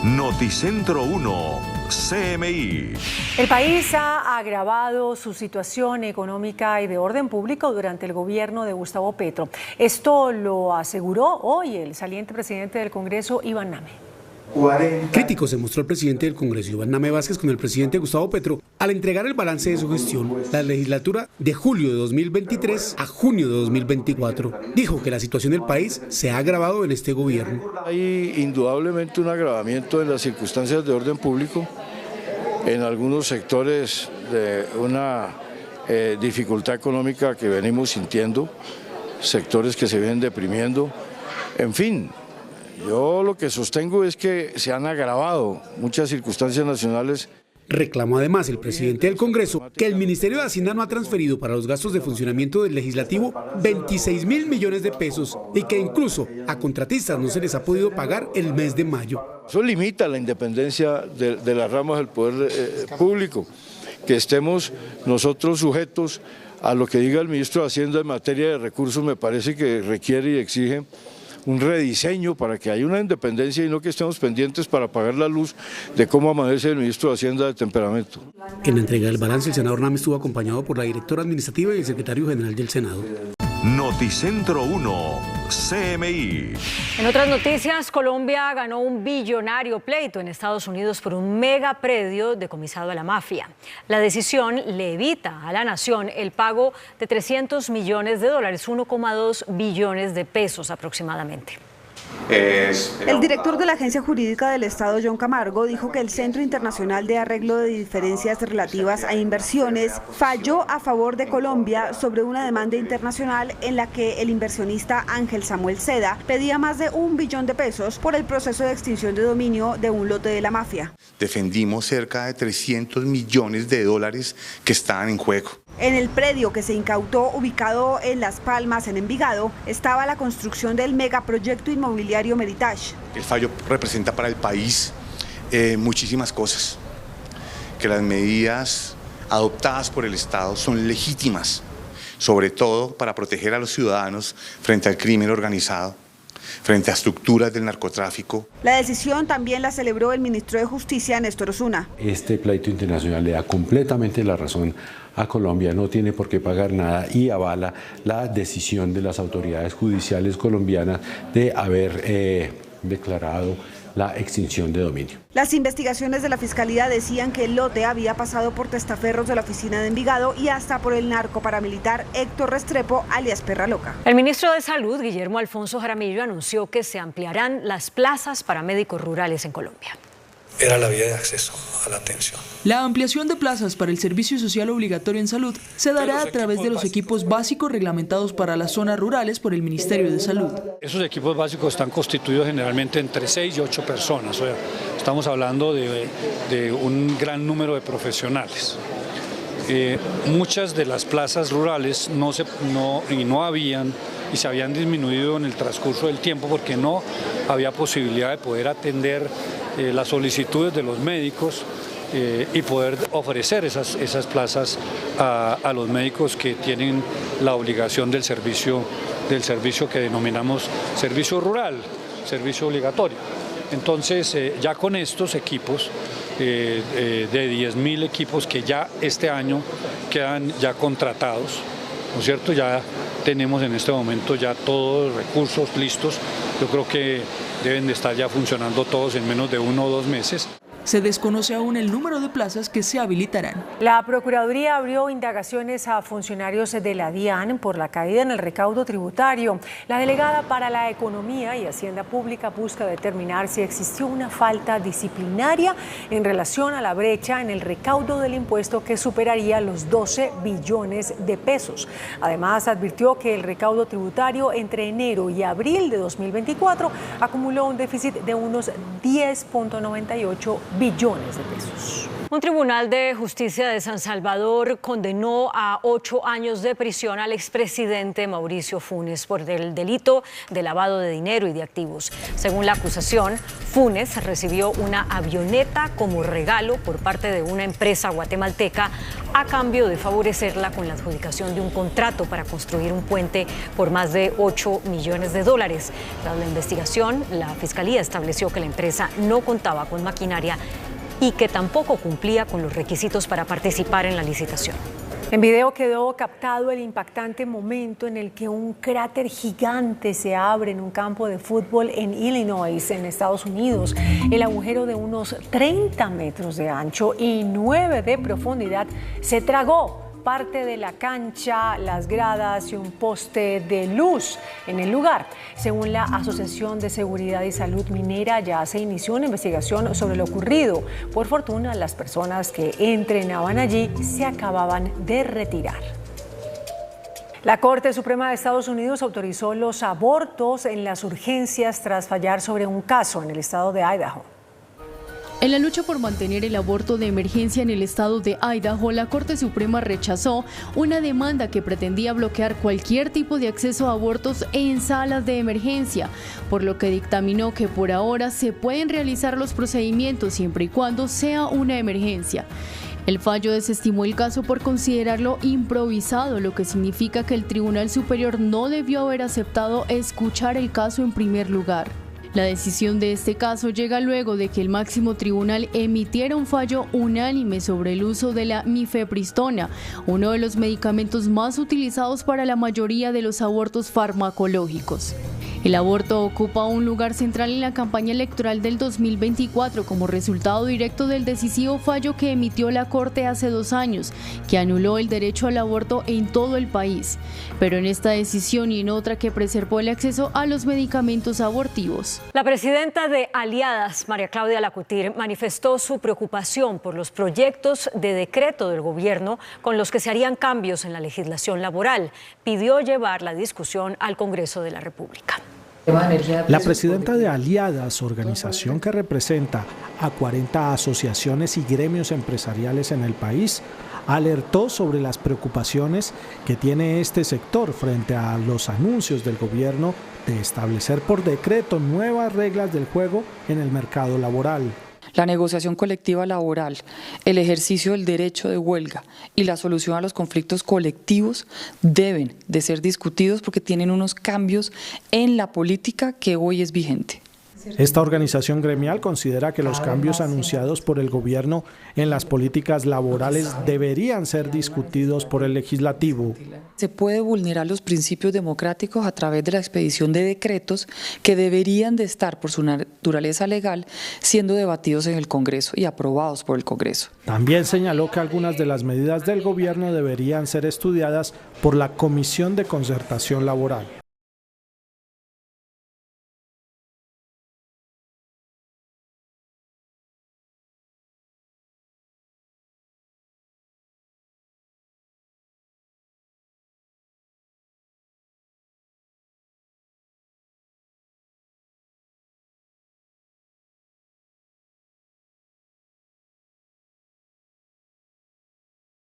Noticentro 1, CMI. El país ha agravado su situación económica y de orden público durante el gobierno de Gustavo Petro. Esto lo aseguró hoy el saliente presidente del Congreso, Iván Name. Crítico se mostró el presidente del Congreso, Iván Name Vázquez, con el presidente Gustavo Petro al entregar el balance de su gestión, la legislatura de julio de 2023 a junio de 2024. Dijo que la situación del país se ha agravado en este gobierno. Hay indudablemente un agravamiento en las circunstancias de orden público, en algunos sectores de una dificultad económica que venimos sintiendo, sectores que se vienen deprimiendo, en fin. Yo lo que sostengo es que se han agravado muchas circunstancias nacionales. Reclamó además el presidente del Congreso que el Ministerio de Hacienda no ha transferido para los gastos de funcionamiento del Legislativo 26.000 millones de pesos y que incluso a contratistas no se les ha podido pagar el mes de mayo. Eso limita la independencia de las ramas del poder público, que estemos nosotros sujetos a lo que diga el ministro de Hacienda en materia de recursos. Me parece que requiere y exige un rediseño para que haya una independencia y no que estemos pendientes para pagar la luz de cómo amanece el ministro de Hacienda de temperamento. En la entrega del balance, el senador Name estuvo acompañado por la directora administrativa y el secretario general del Senado. Noticentro 1, CMI. En otras noticias, Colombia ganó un billonario pleito en Estados Unidos por un mega predio decomisado a la mafia. La decisión le evita a la nación el pago de $300 millones, 1,2 billones de pesos aproximadamente. El director de la Agencia Jurídica del Estado, John Camargo, dijo que el Centro Internacional de Arreglo de Diferencias Relativas a Inversiones falló a favor de Colombia sobre una demanda internacional en la que el inversionista Ángel Samuel Seda pedía más de $1 billón por el proceso de extinción de dominio de un lote de la mafia. Defendimos cerca de $300 millones que estaban en juego. En el predio que se incautó, ubicado en Las Palmas, en Envigado, estaba la construcción del megaproyecto inmobiliario Meritage. El fallo representa para el país muchísimas cosas, que las medidas adoptadas por el Estado son legítimas, sobre todo para proteger a los ciudadanos frente al crimen organizado, frente a estructuras del narcotráfico. La decisión también la celebró el ministro de Justicia, Néstor Osuna. Este pleito internacional le da completamente la razón a Colombia, no tiene por qué pagar nada y avala la decisión de las autoridades judiciales colombianas de haber declarado la extinción de dominio. Las investigaciones de la Fiscalía decían que el lote había pasado por testaferros de la oficina de Envigado y hasta por el narco paramilitar Héctor Restrepo, alias Perra Loca. El ministro de Salud, Guillermo Alfonso Jaramillo, anunció que se ampliarán las plazas para médicos rurales en Colombia. Era la vía de acceso a la atención. La ampliación de plazas para el servicio social obligatorio en salud se dará a través de los equipos básicos reglamentados para las zonas rurales por el Ministerio de Salud. Esos equipos básicos están constituidos generalmente entre 6 y 8 personas. O sea, estamos hablando de un gran número de profesionales. Muchas de las plazas rurales no habían y se habían disminuido en el transcurso del tiempo porque no había posibilidad de poder atender las solicitudes de los médicos y poder ofrecer esas plazas a los médicos que tienen la obligación del servicio que denominamos servicio rural, servicio obligatorio. Entonces, ya con estos equipos, de 10.000 equipos que ya este año quedan ya contratados, ¿no es cierto? Ya tenemos en este momento ya todos los recursos listos. Yo creo que deben de estar ya funcionando todos en menos de 1 o 2 meses. Se desconoce aún el número de plazas que se habilitarán. La Procuraduría abrió indagaciones a funcionarios de la DIAN por la caída en el recaudo tributario. La delegada para la Economía y Hacienda Pública busca determinar si existió una falta disciplinaria en relación a la brecha en el recaudo del impuesto que superaría los 12 billones de pesos. Además, advirtió que el recaudo tributario entre enero y abril de 2024 acumuló un déficit de unos 10,98 billones de pesos. Un tribunal de justicia de San Salvador condenó a 8 años de prisión al expresidente Mauricio Funes por el delito de lavado de dinero y de activos. Según la acusación, Funes recibió una avioneta como regalo por parte de una empresa guatemalteca a cambio de favorecerla con la adjudicación de un contrato para construir un puente por más de $8 millones. Tras la investigación, la Fiscalía estableció que la empresa no contaba con maquinaria y que tampoco cumplía con los requisitos para participar en la licitación. En video quedó captado el impactante momento en el que un cráter gigante se abre en un campo de fútbol en Illinois, en Estados Unidos. El agujero de unos 30 metros de ancho y 9 de profundidad se tragó parte de la cancha, las gradas y un poste de luz en el lugar. Según la Asociación de Seguridad y Salud Minera, ya se inició una investigación sobre lo ocurrido. Por fortuna, las personas que entrenaban allí se acababan de retirar. La Corte Suprema de Estados Unidos autorizó los abortos en las urgencias tras fallar sobre un caso en el estado de Idaho. En la lucha por mantener el aborto de emergencia en el estado de Idaho, la Corte Suprema rechazó una demanda que pretendía bloquear cualquier tipo de acceso a abortos en salas de emergencia, por lo que dictaminó que por ahora se pueden realizar los procedimientos siempre y cuando sea una emergencia. El fallo desestimó el caso por considerarlo improvisado, lo que significa que el Tribunal Superior no debió haber aceptado escuchar el caso en primer lugar. La decisión de este caso llega luego de que el máximo tribunal emitiera un fallo unánime sobre el uso de la mifepristona, uno de los medicamentos más utilizados para la mayoría de los abortos farmacológicos. El aborto ocupa un lugar central en la campaña electoral del 2024 como resultado directo del decisivo fallo que emitió la Corte hace 2 años, que anuló el derecho al aborto en todo el país. Pero en esta decisión y en otra que preservó el acceso a los medicamentos abortivos. La presidenta de Aliadas, María Claudia Lacutir, manifestó su preocupación por los proyectos de decreto del gobierno con los que se harían cambios en la legislación laboral. Pidió llevar la discusión al Congreso de la República. La presidenta de Aliadas, organización que representa a 40 asociaciones y gremios empresariales en el país, alertó sobre las preocupaciones que tiene este sector frente a los anuncios del gobierno de establecer por decreto nuevas reglas del juego en el mercado laboral. La negociación colectiva laboral, el ejercicio del derecho de huelga y la solución a los conflictos colectivos deben de ser discutidos porque tienen unos cambios en la política que hoy es vigente. Esta organización gremial considera que los cambios anunciados por el gobierno en las políticas laborales deberían ser discutidos por el legislativo. Se puede vulnerar los principios democráticos a través de la expedición de decretos que deberían de estar por su naturaleza legal siendo debatidos en el Congreso y aprobados por el Congreso. También señaló que algunas de las medidas del gobierno deberían ser estudiadas por la Comisión de Concertación Laboral.